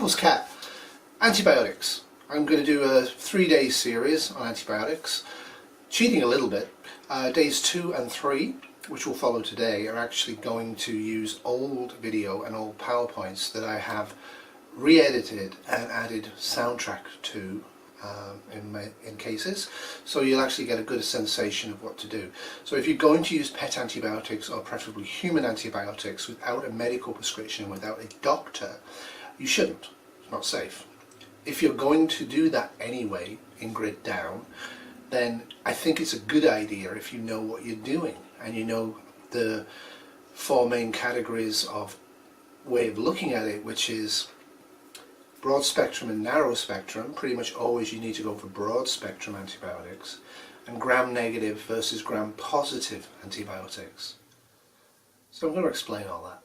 Uncle's Cat. Antibiotics. I'm going to do a 3-day series on antibiotics. Cheating a little bit. Days 2 and 3, which will follow today, are actually going to use old video and old PowerPoints that I have re-edited and added soundtrack to in cases, so you'll actually get a good sensation of what to do. So if you're going to use pet antibiotics, or preferably human antibiotics, without a medical prescription, without a doctor, you shouldn't. It's not safe. If you're going to do that anyway in grid down, then I think it's a good idea if you know what you're doing and you know the 4 main categories of way of looking at it, which is broad spectrum and narrow spectrum. Pretty much always you need to go for broad spectrum antibiotics, and gram negative versus gram positive antibiotics. So I'm going to explain all that,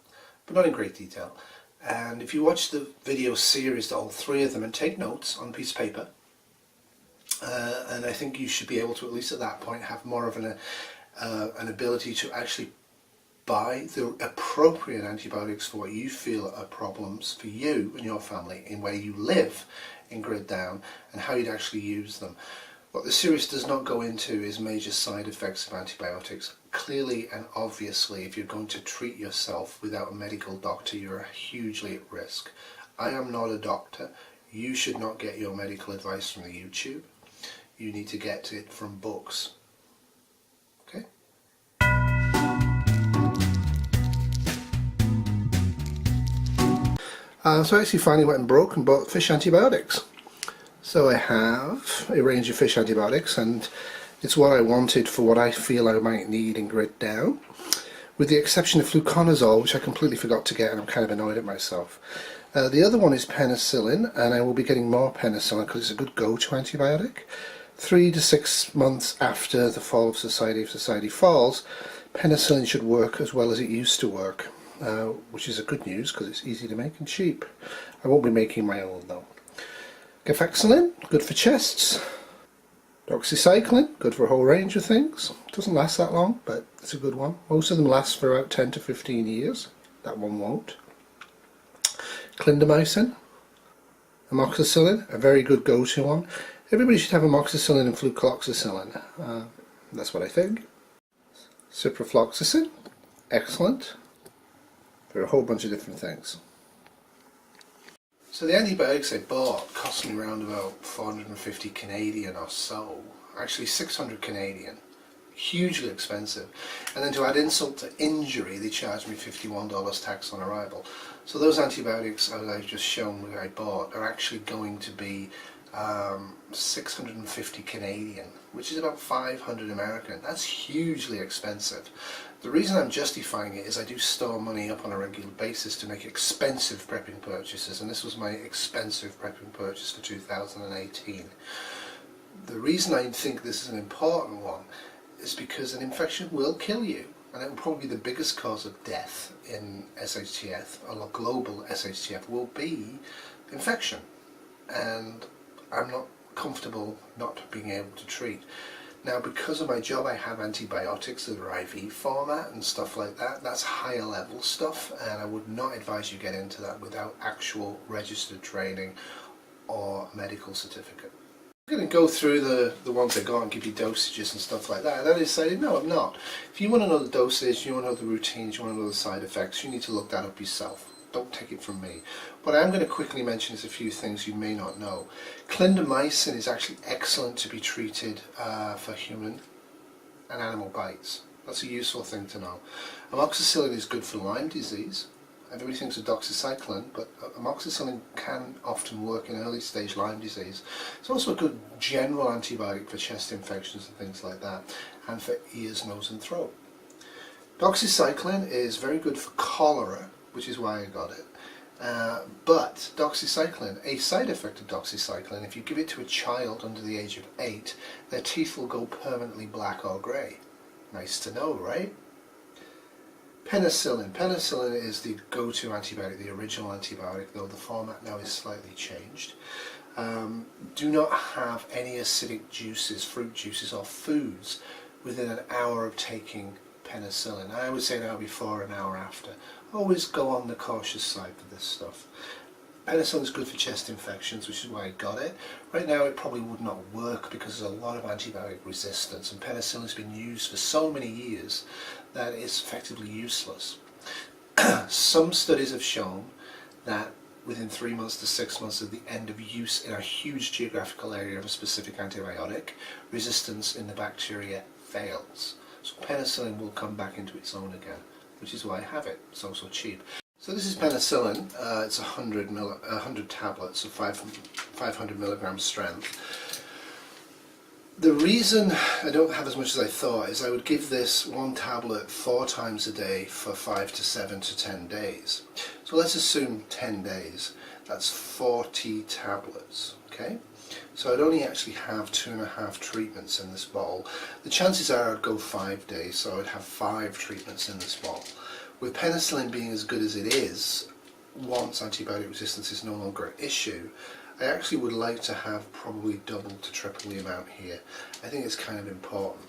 but not in great detail. And if you watch the video series, all 3 of them, and take notes on a piece of paper, and I think you should be able to, at least at that point, have more of an ability to actually buy the appropriate antibiotics for what you feel are problems for you and your family in where you live in grid down, and how you'd actually use them. What the series does not go into is major side effects of antibiotics. Clearly and obviously, if you're going to treat yourself without a medical doctor, you're hugely at risk. I am not a doctor. You should not get your medical advice from the YouTube. You need to get it from books. Okay? So I actually finally went and broke and bought fish antibiotics. So I have a range of fish antibiotics, and it's what I wanted for what I feel I might need in grid down, with the exception of fluconazole, which I completely forgot to get, and I'm kind of annoyed at myself. The other one is penicillin, and I will be getting more penicillin because it's a good go-to antibiotic. 3 to 6 months after the fall of society, if society falls, penicillin should work as well as it used to work, which is a good news because it's easy to make and cheap. I won't be making my own though. Gefexilin, good for chests. Doxycycline, good for a whole range of things. Doesn't last that long, but it's a good one. Most of them last for about 10 to 15 years. That one won't. Clindamycin. Amoxicillin, a very good go-to one. Everybody should have amoxicillin and flucloxacillin. That's what I think. Ciprofloxacin, excellent. For a whole bunch of different things. So the antibiotics I bought cost me around about 450 Canadian or so. Actually 600 Canadian. Hugely expensive. And then to add insult to injury, they charged me $51 tax on arrival. So those antibiotics, as I've just shown that I bought, are actually going to be 650 Canadian, which is about 500 American. That's hugely expensive. The reason I'm justifying it is I do store money up on a regular basis to make expensive prepping purchases, and this was my expensive prepping purchase for 2018. The reason I think this is an important one is because an infection will kill you, and it will probably be the biggest cause of death in SHTF, or global SHTF, will be infection. And I'm not comfortable not being able to treat. Now, because of my job, I have antibiotics that are IV format and stuff like that. That's higher level stuff, and I would not advise you get into that without actual registered training or medical certificate. I'm going to go through the ones I got and give you dosages and stuff like that. And I decided, no, I'm not. If you want to know the dosage, you want to know the routines, you want to know the side effects, you need to look that up yourself. Don't take it from me. What I'm going to quickly mention is a few things you may not know. Clindamycin is actually excellent to be treated for human and animal bites. That's a useful thing to know. Amoxicillin is good for Lyme disease. Everybody thinks of doxycycline, but amoxicillin can often work in early stage Lyme disease. It's also a good general antibiotic for chest infections and things like that, and for ears, nose and throat. Doxycycline is very good for cholera, which is why I got it. But doxycycline, a side effect of doxycycline, if you give it to a child under the age of 8, their teeth will go permanently black or grey. Nice to know, right? Penicillin. Penicillin is the go-to antibiotic, the original antibiotic, though the format now is slightly changed. Do not have any acidic juices, fruit juices or foods within an hour of taking penicillin. I would say an hour before, an hour after. Always go on the cautious side for this stuff. Penicillin is good for chest infections, which is why I got it. Right now it probably would not work because there's a lot of antibiotic resistance, and penicillin has been used for so many years that it's effectively useless. Some studies have shown that within 3 months to 6 months of the end of use in a huge geographical area of a specific antibiotic, resistance in the bacteria fails. So penicillin will come back into its own again, which is why I have it. It's also cheap. So this is penicillin. It's 100 tablets of 500 milligram strength. The reason I don't have as much as I thought is I would give this one tablet 4 times a day for 5 to 7 to 10 days. So let's assume 10 days. That's 40 tablets. Okay? So I'd only actually have 2.5 treatments in this bottle. The chances are I'd go 5 days, so I'd have 5 treatments in this bottle. With penicillin being as good as it is, once antibiotic resistance is no longer an issue, I actually would like to have probably double to triple the amount here. I think it's kind of important.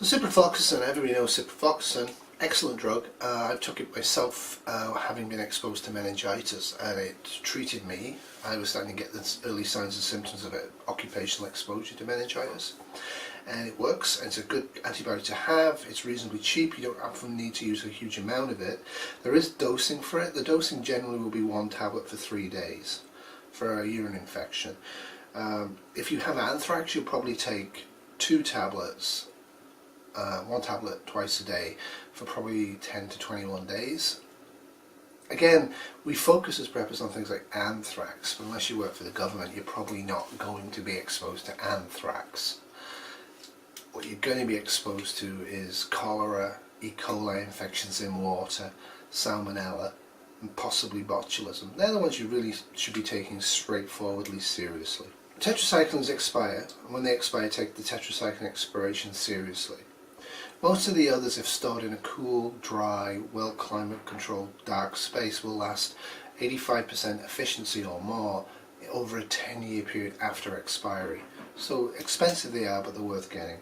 So ciprofloxacin, everybody knows ciprofloxacin, excellent drug. I've took it myself, having been exposed to meningitis, and it treated me. I was starting to get the early signs and symptoms of it, occupational exposure to meningitis. And it works, and it's a good antibiotic to have. It's reasonably cheap. You don't often need to use a huge amount of it. There is dosing for it. The dosing generally will be 1 tablet for 3 days for a urine infection. If you have anthrax, you'll probably take 2 tablets, 1 tablet twice a day for probably 10 to 21 days. Again, we focus as preppers on things like anthrax, but unless you work for the government, you're probably not going to be exposed to anthrax. What you're going to be exposed to is cholera, E. coli infections in water, salmonella, and possibly botulism. They're the ones you really should be taking straightforwardly seriously. Tetracyclines expire, and when they expire, take the tetracycline expiration seriously. Most of the others, if stored in a cool, dry, well climate controlled dark space, will last 85% efficiency or more over a 10-year period after expiry. So expensive they are, but they're worth getting.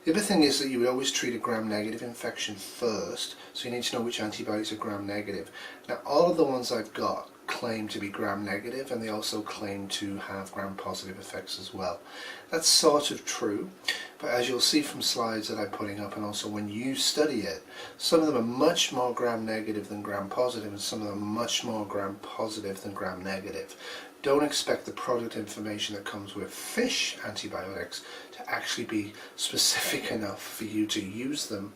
The other thing is that you would always treat a gram-negative infection first, so you need to know which antibiotics are gram-negative. Now, all of the ones I've got claim to be gram-negative, and they also claim to have gram-positive effects as well. That's sort of true, but as you'll see from slides that I'm putting up, and also when you study it, some of them are much more gram-negative than gram-positive, and some of them are much more gram-positive than gram-negative. Don't expect the product information that comes with fish antibiotics to actually be specific enough for you to use them,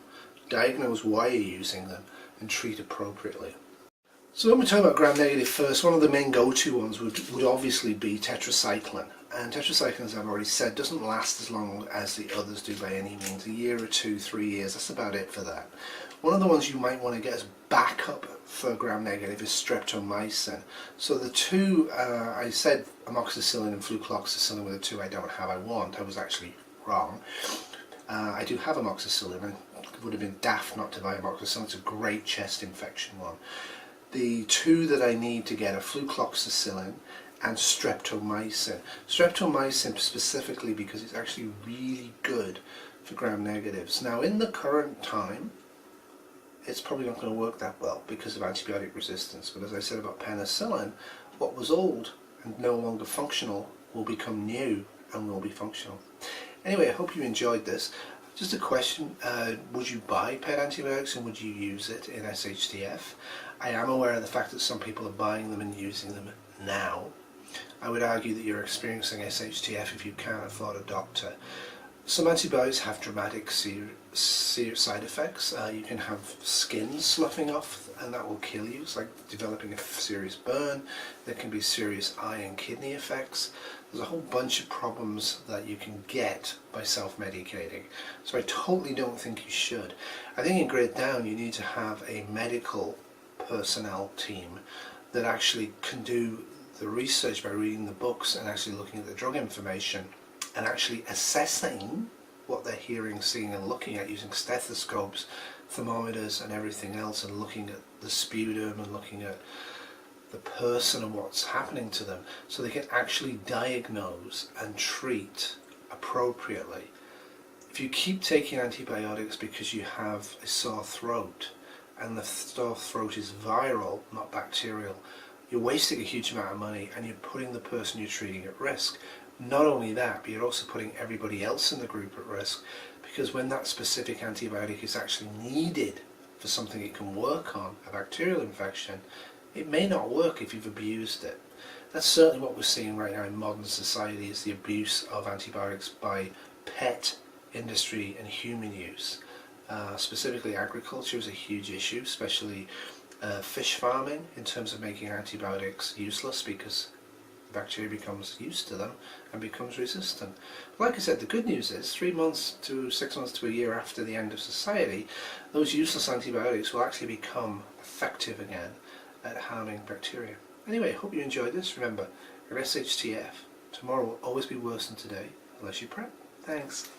diagnose why you're using them, and treat appropriately. So when we're talking about gram-negative first, one of the main go-to ones would obviously be tetracycline. And tetracycline, as I've already said, doesn't last as long as the others do by any means. A year or 2, 3 years, that's about it for that. One of the ones you might want to get as backup for gram-negative is streptomycin. So the two, I said amoxicillin and flucloxacillin were the 2 I don't have. I was actually wrong. I do have amoxicillin, and it would have been daft not to buy amoxicillin. It's a great chest infection one. The 2 that I need to get are flucloxacillin and streptomycin. Streptomycin specifically because it's actually really good for gram-negatives. Now in the current time, it's probably not going to work that well because of antibiotic resistance, but as I said about penicillin, what was old and no longer functional will become new and will be functional. Anyway, I hope you enjoyed this. Just a question, would you buy pet antibiotics and would you use it in SHTF? I am aware of the fact that some people are buying them and using them now. I would argue that you're experiencing SHTF if you can't afford a doctor. Some antibiotics have dramatic serious side effects. You can have skin sloughing off and that will kill you. It's like developing a serious burn. There can be serious eye and kidney effects. There's a whole bunch of problems that you can get by self-medicating. So I totally don't think you should. I think in grade down you need to have a medical personnel team that actually can do the research by reading the books and actually looking at the drug information and actually assessing what they're hearing, seeing and looking at using stethoscopes, thermometers and everything else, and looking at the sputum and looking at the person and what's happening to them, so they can actually diagnose and treat appropriately. If you keep taking antibiotics because you have a sore throat and the sore throat is viral, not bacterial, you're wasting a huge amount of money and you're putting the person you're treating at risk. Not only that, but you're also putting everybody else in the group at risk, because when that specific antibiotic is actually needed for something it can work on, a bacterial infection, it may not work if you've abused it. That's certainly what we're seeing right now in modern society, is the abuse of antibiotics by pet industry and human use. Specifically agriculture is a huge issue, especially fish farming, in terms of making antibiotics useless because the bacteria becomes used to them and becomes resistant. But like I said, the good news is 3 months to 6 months to a year after the end of society, those useless antibiotics will actually become effective again at harming bacteria. Anyway, hope you enjoyed this. Remember, your SHTF tomorrow will always be worse than today unless you prep. Thanks.